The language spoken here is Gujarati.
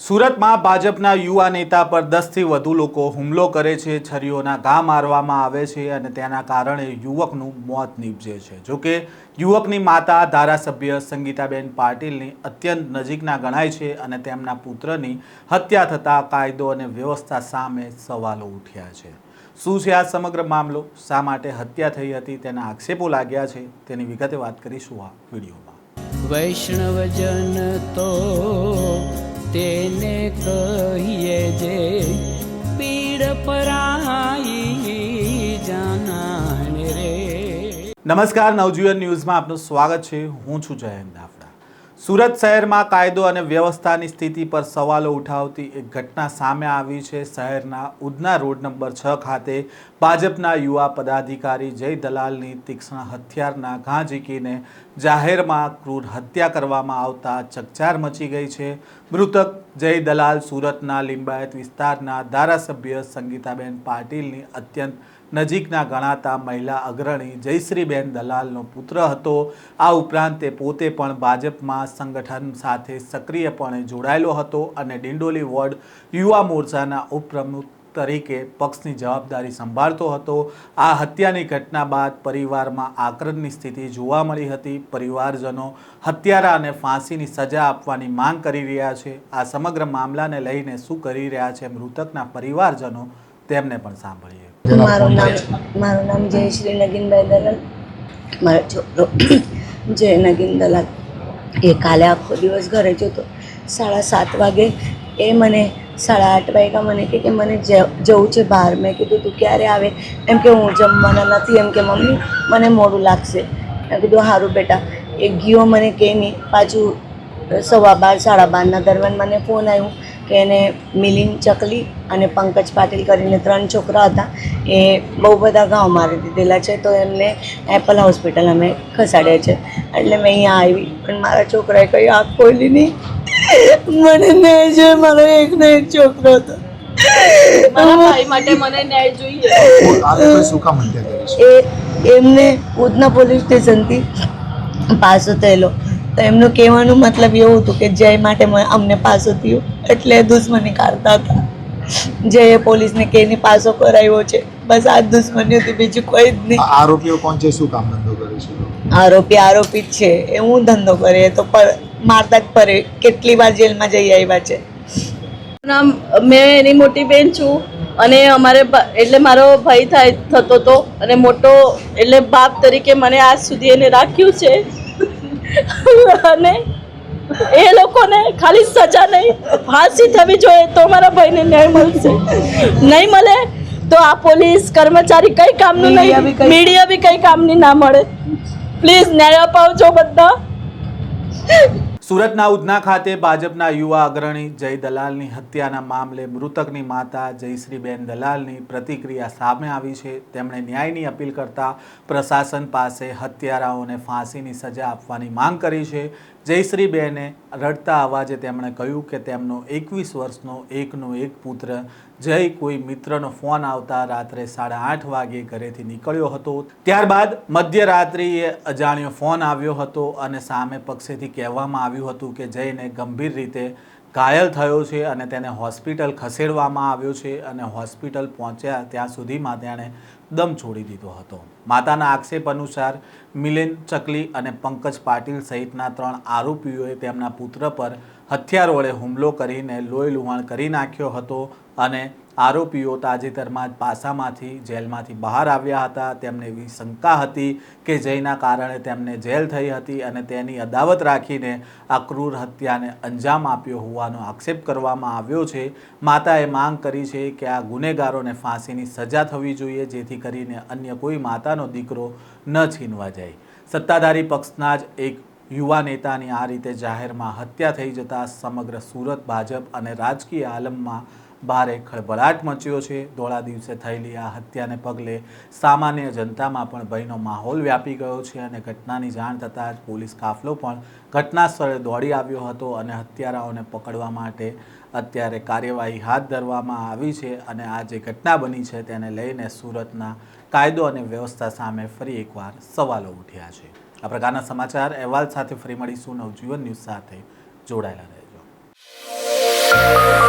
સુરતમાં ભાજપના યુવા નેતા પર 10થી વધુ લોકો હુમલો કરે છે, છરીઓના ઘા મારવામાં આવે છે અને તેના કારણે યુવકનું મોત નીપજે છે। જોકે યુવકની માતા ધારાસભ્ય સંગીતાબેન પાટીલની અત્યંત નજીકના ગણાય છે અને તેમના પુત્રની હત્યા થતાં કાયદો અને વ્યવસ્થા સામે સવાલો ઉઠ્યા છે। શું છે આ સમગ્ર મામલો, શા માટે હત્યા થઈ હતી, તેના આક્ષેપો લાગ્યા છે, તેની વિગતે વાત કરીશું આ વિડીયોમાં। વૈષ્ણવજન તો તેને કહીએ જે પીડ પરાઈ જાનાને રે। નમસ્કાર, નવજીવન ન્યૂઝમાં આપનું સ્વાગત છે। હું છું જયંત દાફડા। સુરત શહેરમાં કાયદો અને વ્યવસ્થાની સ્થિતિ પર સવાલો ઉઠાવતી એક ઘટના સામે આવી છે। શહેરના ઉધના રોડ નંબર 6 ખાતે ભાજપના યુવા પદાધિકારી જય દલાલની તીક્ષ્ણ હથિયારના ઘા ઝીકીને જાહેરમાં ક્રૂર હત્યા કરવામાં આવતા ચકચાર મચી ગઈ છે। મૃતક જય દલાલ સુરતના લિંબાયત વિસ્તારના ધારાસભ્ય સંગીતાબેન પાટીલની અત્યંત નજીકના ગણાતા મહિલા અગ્રણી જયશ્રીબેન દલાલનો પુત્ર હતો। આ ઉપરાંત તે પોતે પણ ભાજપમાં સંગઠન સાથે સક્રિયપણે જોડાયેલો હતો અને ડિંડોલી વોર્ડ યુવા મોરચાના ઉપપ્રમુખ તરીકે પક્ષની જવાબદારી સંભાળતો હતો। આ હત્યાની ઘટના બાદ પરિવારમાં આક્રંદની સ્થિતિ જોવા મળી હતી। પરિવારજનો હત્યારા અને ફાંસીની સજા આપવાની માંગ કરી રહ્યા છે। આ સમગ્ર મામલાને લઈને શું કરી રહ્યા છે મૃતકના પરિવારજનો, તેમને પણ સાંભળીએ। મારું નામ જયશ્રી નગીનભાઈ દલાલ। મારો છોકરો જય નગીન દલાલ એ કાલે આખો દિવસ ઘરે જતો। 7:30 વાગે એ મને 8:30 વાગ્યા મને કે મને જવું છે બહાર। મેં કીધું તું ક્યારે આવે? એમ કે હું જમવાના નથી। એમ કે મમ્મી મને મોડું લાગશે। મેં કીધું સારું બેટા। એ ગયો મને કે નહીં, પાછું 12:15 12:30 દરમિયાન મને ફોન આવ્યો કે એને મિલિંદ ચકલી અને પંકજ પાટીલ કરીને 3 છોકરા હતા, એ બહુ બધા ઘાવ મારી દીધેલા છે, તો એમને એપલ હોસ્પિટલ અમે ખસાડ્યા છે। એટલે મેં અહીંયા આવી, પણ મારા છોકરાએ કંઈ આંખ ખોલી નહીં। મને ન્યાય છે, મારો એકનો એક છોકરો હતો। મારા ભાઈ માટે મને ન્યાય જોઈએ। એમને ઉધના પોલીસ સ્ટેશનથી પાસો થયેલો, તો એમનું કહેવાનું મતલબ એવું હતું કે જય માટે અમને પાસો થયું, એટલે દુશ્મની કાઢતા હતા। જયે પોલીસને કહીને પાસો કરાવ્યો છે, બસ આ દુશ્મની હતી, બીજું કોઈ જ નહીં। આરોપીઓ કોણ છે, શું કામ ધંધો કરે છે? આરોપી જ છે। એ હું ધંધો કરે તો મારતા જ ફરે, કેટલી વાર જેલમાં જઈ આવ્યા છે। મેં એની મોટી બેન છું અને અમારે એટલે મારો ભાઈ થતો હતો અને મોટો એટલે બાપ તરીકે મને આજ સુધી એને રાખ્યું છે અને એ લોકોને ખાલી સજા નહીં, ફાંસી થવી જોઈએ તો મારા ભાઈને ન્યાય મળશે। નહીં મળે તો આ પોલીસ કર્મચારી કઈ કામનું નહીં, મીડિયા બી કઈ કામની ના મળે। પ્લીઝ ન્યાય અપાવજો બધા। સુરતના ઉધના ખાતે ભાજપના યુવા અગ્રણી જય દલાલની હત્યાના મામલે મૃતકની માતા જયશ્રીબેન દલાલની પ્રતિક્રિયા સામે આવી છે। તેમણે ન્યાયની અપીલ કરતા પ્રશાસન પાસે હત્યારાઓને ફાંસીની સજા આપવાની માંગ કરી છે। જયશ્રીબેને રડતા અવાજે તેમણે કહ્યું કે તેમનો 21 વર્ષનો એકનો એક પુત્ર જય કોઈ મિત્રનો ફોન આવતા રાત્રે 8:30 વાગે ઘરેથી નીકળ્યો હતો। ત્યારબાદ મધ્યરાત્રિએ અજાણ્યો ફોન આવ્યો હતો અને સામે પક્ષેથી કહેવામાં આવ્યું હતું કે જયને ગંભીર રીતે ઘાયલ થયો છે અને તેને હોસ્પિટલ ખસેડવામાં આવ્યો છે અને હોસ્પિટલ પહોંચ્યા ત્યાં સુધીમાં તેણે દમ છોડી દીધો હતો। માતાના આક્ષેપ અનુસાર મિલિંદ ચકલી અને પંકજ પાટીલ સહિતના 3 આરોપીઓએ તેમના પુત્ર પર હથિયાર વડે હુમલો કરીને લોહી લુહાણ કરી નાખ્યો હતો અને આરોપીઓ તાજેતરમાં જ પાસામાંથી જેલમાંથી બહાર આવ્યા હતા। તેમને એવી શંકા હતી કે જયના કારણે તેમને જેલ થઈ હતી અને તેની અદાવત રાખીને આ ક્રૂર હત્યાને અંજામ આપ્યો હોવાનો આક્ષેપ કરવામાં આવ્યો છે। માતાએ માંગ કરી છે કે આ ગુનેગારોને ફાંસીની સજા થવી જોઈએ, જેથી કરીને અન્ય કોઈ માતાનો દીકરો ન છીનવા જાય। સત્તાધારી પક્ષના જ એક યુવા નેતાની આ રીતે જાહેરમાં હત્યા થઈ જતાં સમગ્ર સુરત ભાજપ અને રાજકીય આલમમાં ભારે ખળભળાટ મચ્યો છે। ધોળા દિવસે થયેલી આ હત્યાને પગલે સામાન્ય જનતામાં પણ ભયનો માહોલ વ્યાપી ગયો છે અને ઘટનાની જાણ થતાં જ પોલીસ કાફલો પણ ઘટના સ્થળે દોડી આવ્યો હતો અને હત્યારાઓને પકડવા માટે અત્યારે કાર્યવાહી હાથ ધરવામાં આવી છે અને આ જે ઘટના બની છે તેને લઈને સુરતના કાયદો અને વ્યવસ્થા સામે ફરી એકવાર સવાલો ઉઠ્યા છે। આ પ્રકારના સમાચાર અહેવાલ સાથે ફરી મળીશું। નવજીવન ન્યૂઝ સાથે જોડાયેલા રહેજો। છે.